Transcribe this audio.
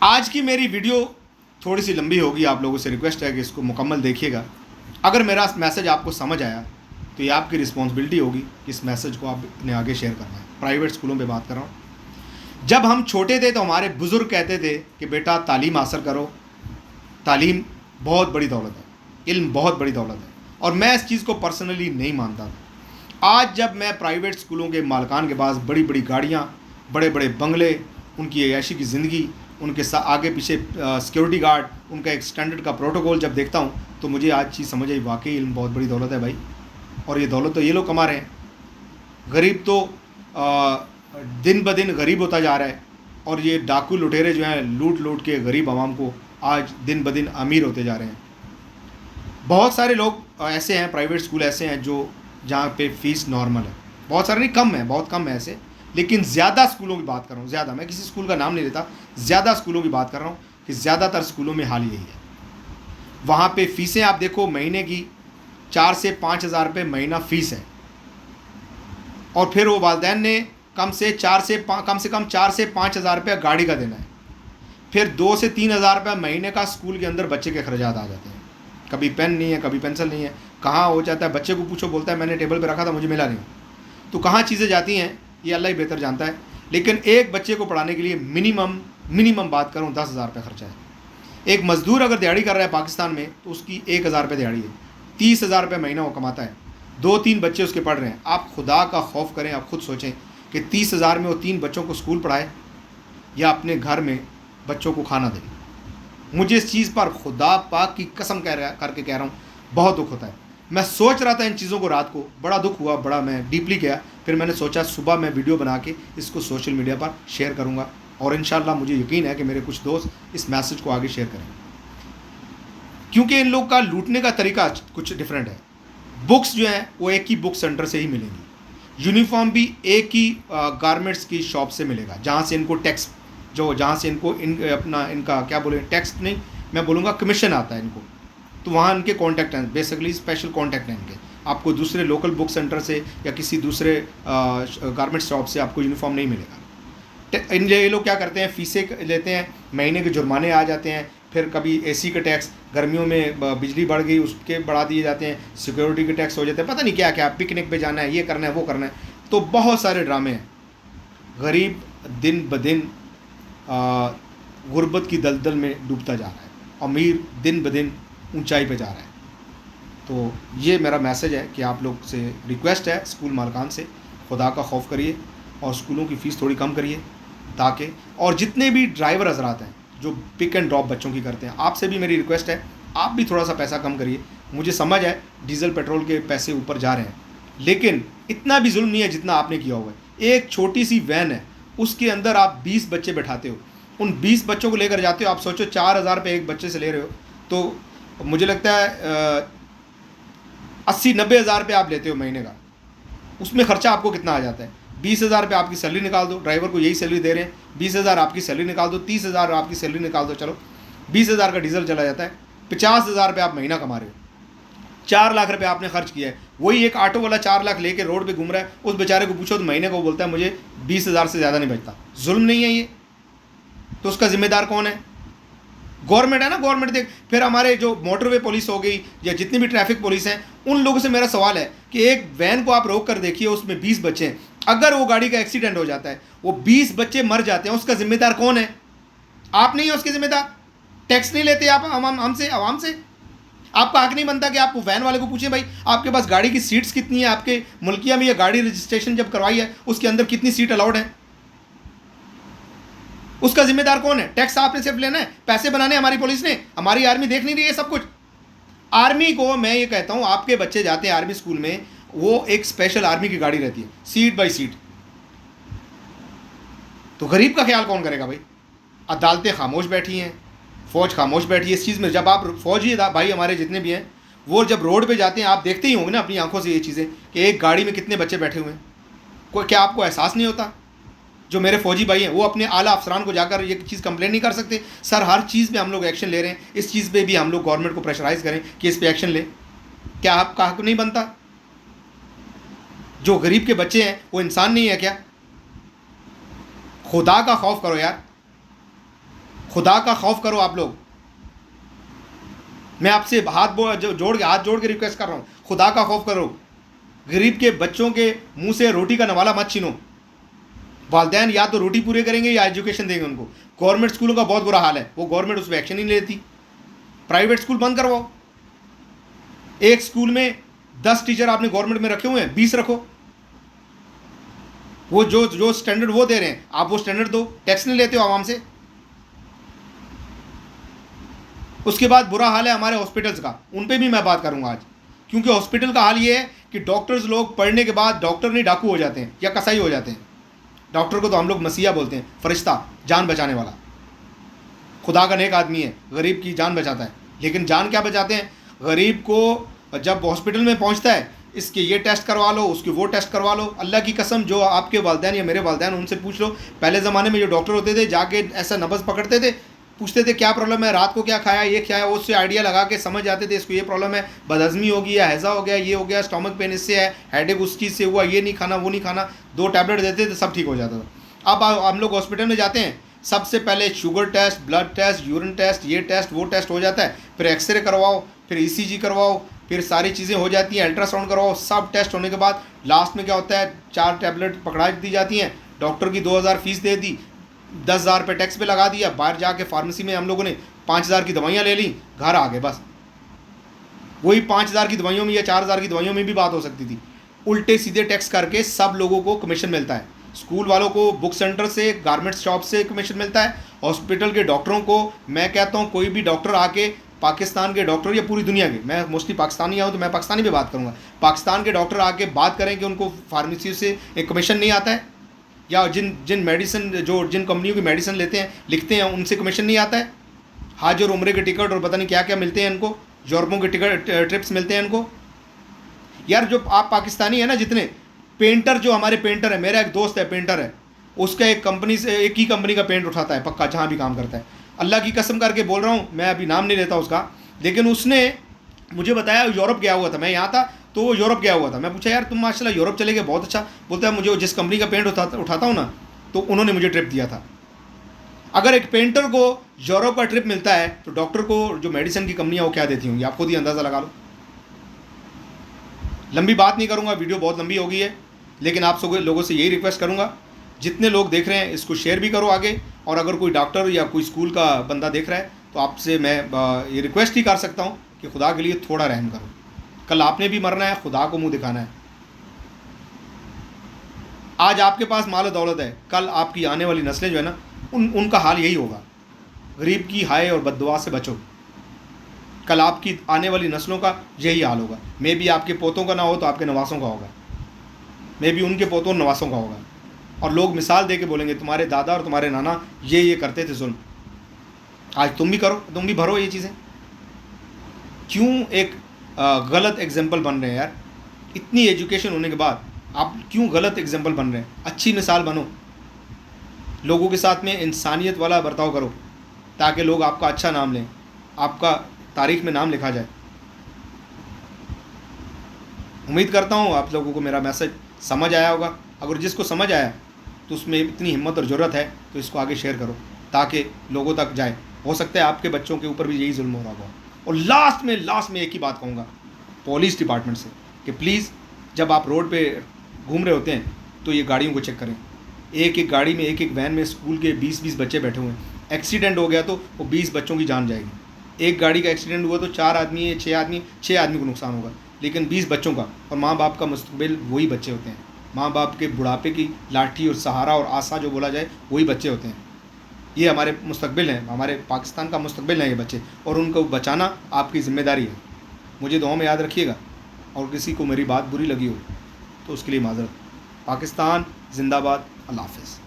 आज की मेरी वीडियो थोड़ी सी लंबी होगी, आप लोगों से रिक्वेस्ट है कि इसको मुकम्मल देखिएगा। अगर मेरा मैसेज आपको समझ आया तो ये आपकी रिस्पॉन्सिबिलिटी होगी कि इस मैसेज को आपने आगे शेयर करना है। प्राइवेट स्कूलों पे बात कर रहा हूँ। जब हम छोटे थे तो हमारे बुज़ुर्ग कहते थे कि बेटा तालीम हासिल करो, तालीम बहुत बड़ी दौलत है, इल्म बहुत बड़ी दौलत है, और मैं इस चीज़ को पर्सनली नहीं मानता था। आज जब मैं प्राइवेट स्कूलों के मालिकान के पास बड़ी बड़ी गाड़ियाँ, बड़े बड़े बंगले, उनकी ऐशी की ज़िंदगी, उनके आगे पीछे सिक्योरिटी गार्ड, उनका एक स्टैंडर्ड का प्रोटोकॉल जब देखता हूँ तो मुझे आज चीज़ समझ आई, वाकई इल्म बहुत बड़ी दौलत है भाई। और ये दौलत तो ये लोग कमा रहे हैं, गरीब तो दिन ब दिन गरीब होता जा रहा है। और ये डाकू लुटेरे जो हैं लूट लूट के गरीब आवाम को आज दिन ब दिन अमीर होते जा रहे हैं। बहुत सारे लोग ऐसे हैं, प्राइवेट स्कूल ऐसे हैं जो जहाँ पे फ़ीस नॉर्मल है, बहुत सारे नहीं, कम है, बहुत कम है ऐसे, लेकिन ज़्यादा स्कूलों की बात कर रहा हूँ। ज़्यादा, मैं किसी स्कूल का नाम नहीं लेता, ज़्यादा स्कूलों की बात कर रहा हूँ कि ज़्यादातर स्कूलों में हाल यही है। वहाँ पे फ़ीसें आप देखो, महीने की 4 से 5 हज़ार रुपये महीना फ़ीस है, और फिर वो वालिदैन ने कम से कम 4 से 5 हज़ार रुपये गाड़ी का देना है। फिर 2 से 3 हज़ार रुपये महीने का स्कूल के अंदर बच्चे के खर्चात आ जाते हैं। कभी पेन नहीं है, कभी पेंसिल नहीं है, कहाँ हो जाता है। बच्चे को पूछो, बोलता है मैंने टेबल पे रखा था, मुझे मिला नहीं। तो कहाँ चीज़ें जाती हैं ये अल्लाह ही बेहतर जानता है। लेकिन एक बच्चे को पढ़ाने के लिए मिनिमम बात करूँ 10 हज़ार रुपये खर्चा है। एक मज़दूर अगर दिहाड़ी कर रहा है पाकिस्तान में तो उसकी 1 हज़ार रुपये दिहाड़ी है, 30 हज़ार रुपये महीना वो कमाता है। 2-3 बच्चे उसके पढ़ रहे हैं। आप खुदा का खौफ करें, आप खुद सोचें कि 30 हज़ार में वो 3 बच्चों को स्कूल पढ़ाए या अपने घर में बच्चों को खाना दे। मुझे इस चीज़ पर खुदा पाक की कसम करके कह रहा हूँ, बहुत दुख होता है। मैं सोच रहा था इन चीज़ों को, रात को बड़ा दुख हुआ, बड़ा मैं डीपली गया। फिर मैंने सोचा सुबह मैं वीडियो बना के इसको सोशल मीडिया पर शेयर करूँगा, और इंशाल्लाह मुझे यकीन है कि मेरे कुछ दोस्त इस मैसेज को आगे शेयर करेंगे, क्योंकि इन लोग का लूटने का तरीका कुछ डिफरेंट है। बुक्स जो हैं वो एक ही बुक सेंटर से ही मिलेंगी, यूनिफॉर्म भी एक ही गारमेंट्स की शॉप से मिलेगा, जहाँ से इनको टैक्स जहाँ से इनको इनका क्या बोले, टैक्स नहीं, मैं बोलूँगा कमीशन आता है इनको। तो वहाँ इनके कॉन्टैक्ट हैं, बेसिकली स्पेशल कॉन्टैक्ट हैं इनके। आपको दूसरे लोकल बुक सेंटर से या किसी दूसरे गारमेंट शॉप से आपको यूनिफॉर्म नहीं मिलेगा। ये लोग क्या करते हैं, फीसें लेते हैं, महीने के जुर्माने आ जाते हैं, फिर कभी एसी का टैक्स, गर्मियों में बिजली बढ़ गई उसके बढ़ा दिए जाते हैं, सिक्योरिटी के टैक्स हो जाते हैं, पता नहीं क्या क्या, पिकनिक पे जाना है, ये करना है, वो करना है। तो बहुत सारे ड्रामे हैं। गरीब दिन ब दिन गुर्बत की दलदल में डूबता जा रहा है, अमीर दिन ब दिन ऊंचाई पे जा रहा है। तो ये मेरा मैसेज है कि आप लोग से रिक्वेस्ट है, स्कूल मालिकान से, खुदा का खौफ करिए और स्कूलों की फ़ीस थोड़ी कम करिए, ताकि, और जितने भी ड्राइवर हजरात हैं जो पिक एंड ड्रॉप बच्चों की करते हैं, आपसे भी मेरी रिक्वेस्ट है, आप भी थोड़ा सा पैसा कम करिए। मुझे समझ है डीजल पेट्रोल के पैसे ऊपर जा रहे हैं, लेकिन इतना भी जुल्म नहीं है जितना आपने किया हुआ है। एक छोटी सी वैन है, उसके अंदर आप 20 बच्चे बैठाते हो, उन 20 बच्चों को लेकर जाते हो। आप सोचो 4 हज़ार रुपये एक बच्चे से ले रहे हो, तो मुझे लगता है 80-90 हज़ार रुपये आप लेते हो महीने का। उसमें ख़र्चा आपको कितना आ जाता है? 20 हज़ार रुपये आपकी सैलरी निकाल दो, ड्राइवर को यही सैलरी दे रहे हैं, 20 हज़ार आपकी सैलरी निकाल दो, 30 हज़ार आपकी सैलरी निकाल दो, चलो 20 हज़ार का डीजल चला जाता है, 50 हज़ार रुपये आप महीना कमा रहे हो, 4 लाख रुपये आपने खर्च किया है। वही एक ऑटो वाला 4 लाख लेके रोड पे घूम रहा है, उस बेचारे को पूछो तो महीने को बोलता है मुझे 20 हज़ार से ज़्यादा नहीं बचता। जुल्म नहीं है ये? तो उसका जिम्मेदार कौन है? गवर्नमेंट है ना। गवर्नमेंट देख। फिर हमारे जो मोटरवे पुलिस हो गई या जितनी भी ट्रैफिक पुलिस हैं, उन लोगों से मेरा सवाल है कि एक वैन को आप रोक कर देखिए, उसमें 20 बच्चे हैं, अगर वो गाड़ी का एक्सीडेंट हो जाता है, वो 20 बच्चे मर जाते हैं, उसका जिम्मेदार कौन है? आप नहीं है उसके जिम्मेदार? टैक्स नहीं लेते आप हमसे, आवाम से? आपका हक नहीं बनता कि आप वैन वाले को पूछें, भाई आपके पास गाड़ी की सीट्स कितनी है, आपके मुल्किया में ये गाड़ी रजिस्ट्रेशन जब करवाई है उसके अंदर कितनी सीट अलाउड है? उसका जिम्मेदार कौन है? टैक्स आपने सिर्फ लेना है, पैसे बनाने हमारी पुलिस ने, हमारी आर्मी देख नहीं रही है सब कुछ। आर्मी को मैं ये कहता हूँ, आपके बच्चे जाते हैं आर्मी स्कूल में, वो एक स्पेशल आर्मी की गाड़ी रहती है, सीट बाय सीट। तो गरीब का ख्याल कौन करेगा भाई? अदालतें खामोश बैठी हैं, फौज खामोश बैठी है इस चीज़ में। जब आप फौजी भाई हमारे जितने भी हैं, वो जब रोड पे जाते हैं, आप देखते ही होंगे ना अपनी आंखों से ये चीज़ें कि एक गाड़ी में कितने बच्चे बैठे हुए हैं। कोई, क्या आपको एहसास नहीं होता? जो मेरे फौजी भाई हैं वो अपने आला अफसरान को जाकर ये चीज़ कंप्लेन नहीं कर सकते? सर हर चीज़ में हम लोग एक्शन ले रहे हैं, इस चीज़ पे भी हम लोग गवर्नमेंट को प्रेशराइज करें कि इस पे एक्शन ले। क्या आपका हक नहीं बनता? जो गरीब के बच्चे हैं वो इंसान नहीं है क्या? खुदा का खौफ करो यार, खुदा का खौफ करो आप लोग। मैं आपसे हाथ जोड़ के रिक्वेस्ट कर रहा हूँ, खुदा का खौफ करो। गरीब के बच्चों के मुंह से रोटी का नवाला मत छीनो। वालदैन या तो रोटी पूरे करेंगे या एजुकेशन देंगे उनको। गवर्नमेंट स्कूलों का बहुत बुरा हाल है, वो गवर्नमेंट उस पर एक्शन ही नहीं लेती। प्राइवेट स्कूल बंद करवाओ। एक स्कूल में 10 टीचर आपने गवर्नमेंट में रखे हुए हैं, 20 रखो। वो जो स्टैंडर्ड वो दे रहे हैं आप वो स्टैंडर्ड दो, टैक्स नहीं लेते हो आवाम से। उसके बाद बुरा हाल है हमारे हॉस्पिटल्स का, उन पे भी मैं बात करूंगा आज, क्योंकि हॉस्पिटल का हाल ये है कि डॉक्टर्स लोग पढ़ने के बाद डॉक्टर नहीं डाकू हो जाते हैं या कसाई हो जाते हैं। डॉक्टर को तो हम लोग मसीहा बोलते हैं, फरिश्ता, जान बचाने वाला, खुदा का नेक आदमी है, गरीब की जान बचाता है। लेकिन जान क्या बचाते हैं? गरीब को जब हॉस्पिटल में पहुंचता है, इसके ये टेस्ट करवा लो, उसके वो टेस्ट करवा लो। अल्लाह की कसम, जो आपके वालिदैन या मेरे वालिदैन, उनसे पूछ लो। पहले ज़माने में जो डॉक्टर होते थे जाके ऐसा नब्ज़ पकड़ते थे, पूछते थे क्या प्रॉब्लम है, रात को क्या खाया, ये क्या है, उससे आइडिया लगा के समझ जाते थे इसको ये प्रॉब्लम है, बदहज़मी होगी या हैज़ा हो गया, ये हो गया, स्टमक पेन इससे है, हेडेक उस चीज़ से हुआ, ये नहीं खाना वो नहीं खाना, 2 टैबलेट देते थे, सब ठीक हो जाता था। अब हम लोग हॉस्पिटल में जाते हैं, सबसे पहले sugar test, blood test, urine test, ये टेस्ट वो टेस्ट हो जाता है, फिर एक्सरे करवाओ, फिर ECG करवाओ, फिर सारी चीज़ें हो जाती हैं, अल्ट्रासाउंड करवाओ। सब टेस्ट होने के बाद लास्ट में क्या होता है, 4 टैबलेट पकड़ा दी जाती हैं, डॉक्टर की 2000 फीस दे दी, 10,000 रुपये टैक्स पे लगा दिया, बाहर जाके फार्मेसी में हम लोगों ने 5,000 की दवाइयाँ ले ली, घर आ गए। बस वही 5,000 की दवाइयों में या 4,000 की दवाइयों में भी बात हो सकती थी। उल्टे सीधे टैक्स करके सब लोगों को कमीशन मिलता है। स्कूल वालों को बुक सेंटर से, गारमेंट शॉप से कमीशन मिलता है। हॉस्पिटल के डॉक्टरों को, मैं कहता हूँ कोई भी डॉक्टर आके, पाकिस्तान के डॉक्टर या पूरी दुनिया के, मैं मोस्टली पाकिस्तानी आऊँ तो मैं पाकिस्तानी में बात करूँगा, पाकिस्तान के डॉक्टर आके बात करें कि उनको फार्मेसी से एक कमीशन नहीं आता है, या जिन मेडिसिन, जिन कंपनियों की मेडिसिन लेते हैं, लिखते हैं, उनसे कमीशन नहीं आता है। हज और उम्रे के टिकट और पता नहीं क्या क्या मिलते हैं इनको, यूरोपों के टिकट, ट्रिप्स मिलते हैं इनको। यार जो आप पाकिस्तानी है ना, जितने पेंटर, जो हमारे पेंटर है, मेरा एक दोस्त है पेंटर है, उसका एक कंपनी से, एक ही कंपनी का पेंट उठाता है पक्का, जहाँ भी काम करता है। अल्लाह की कसम करके बोल रहा हूँ, मैं अभी नाम नहीं लेता उसका, लेकिन उसने मुझे बताया यूरोप गया हुआ था, मैं यहाँ था तो वो यूरोप गया हुआ था। मैं पूछा यार तुम माशाल्लाह यूरोप चले गए, बहुत अच्छा। बोलता है मुझे जिस कंपनी का पेंट उठाता हूँ ना, तो उन्होंने मुझे ट्रिप दिया था। अगर एक पेंटर को यूरोप का ट्रिप मिलता है तो डॉक्टर को जो मेडिसिन की कंपनियाँ वो क्या देती होंगी, आप खुद ही अंदाज़ा लगा लो। लंबी बात नहीं करूँगा, वीडियो बहुत लंबी हो गई है, लेकिन आप सब लोगों से यही रिक्वेस्ट करूँगा, जितने लोग देख रहे हैं इसको शेयर भी करो आगे। और अगर कोई डॉक्टर या कोई स्कूल का बंदा देख रहा है तो आपसे मैं ये रिक्वेस्ट ही कर सकता हूँ कि खुदा के लिए थोड़ा रहम करो। कल आपने भी मरना है, खुदा को मुंह दिखाना है। आज आपके पास माल दौलत है, कल आपकी आने वाली नस्लें जो है ना, उनका हाल यही होगा। गरीब की हाय और बद्दुआ से बचो, कल आपकी आने वाली नस्लों का यही हाल होगा। मे भी आपके पोतों का ना हो तो आपके नवासों का होगा, मे भी उनके पोतों और नवासों का होगा। और लोग मिसाल दे के बोलेंगे तुम्हारे दादा और तुम्हारे नाना ये करते थे जुल्म, आज तुम भी करो, तुम भी भरो ये चीज़ें। क्यों एक गलत एग्जाम्पल बन रहे हैं यार? इतनी एजुकेशन होने के बाद आप क्यों गलत एग्जाम्पल बन रहे हैं? अच्छी मिसाल बनो, लोगों के साथ में इंसानियत वाला बर्ताव करो, ताकि लोग आपका अच्छा नाम लें, आपका तारीख में नाम लिखा जाए। उम्मीद करता हूँ आप लोगों को मेरा मैसेज समझ आया होगा। अगर जिसको समझ आया तो उसमें इतनी हिम्मत और ज़रूरत है तो इसको आगे शेयर करो ताकि लोगों तक जाए। हो सकता है आपके बच्चों के ऊपर भी यही जुल्म हो रहा हो। और लास्ट में एक ही बात कहूँगा पुलिस डिपार्टमेंट से कि प्लीज़ जब आप रोड पे घूम रहे होते हैं तो ये गाड़ियों को चेक करें। एक एक गाड़ी में, एक एक वैन में स्कूल के 20-20 बच्चे बैठे हुए हैं। एक्सीडेंट हो गया तो वो 20 बच्चों की जान जाएगी। एक गाड़ी का एक्सीडेंट हुआ तो 4 आदमी या 6 आदमी को नुकसान होगा, लेकिन 20 बच्चों का। और माँ बाप का मुस्तकबिल वही बच्चे होते हैं। माँ बाप के बुढ़ापे की लाठी और सहारा और आशा जो बोला जाए वही बच्चे होते हैं। ये हमारे मुस्तकबिल हैं, हमारे पाकिस्तान का मुस्तकबिल हैं ये बच्चे, और उनको बचाना आपकी ज़िम्मेदारी है। मुझे दुआ में याद रखिएगा, और किसी को मेरी बात बुरी लगी हो तो उसके लिए माज़रत। पाकिस्तान जिंदाबाद। अल्लाह हाफ़िज़।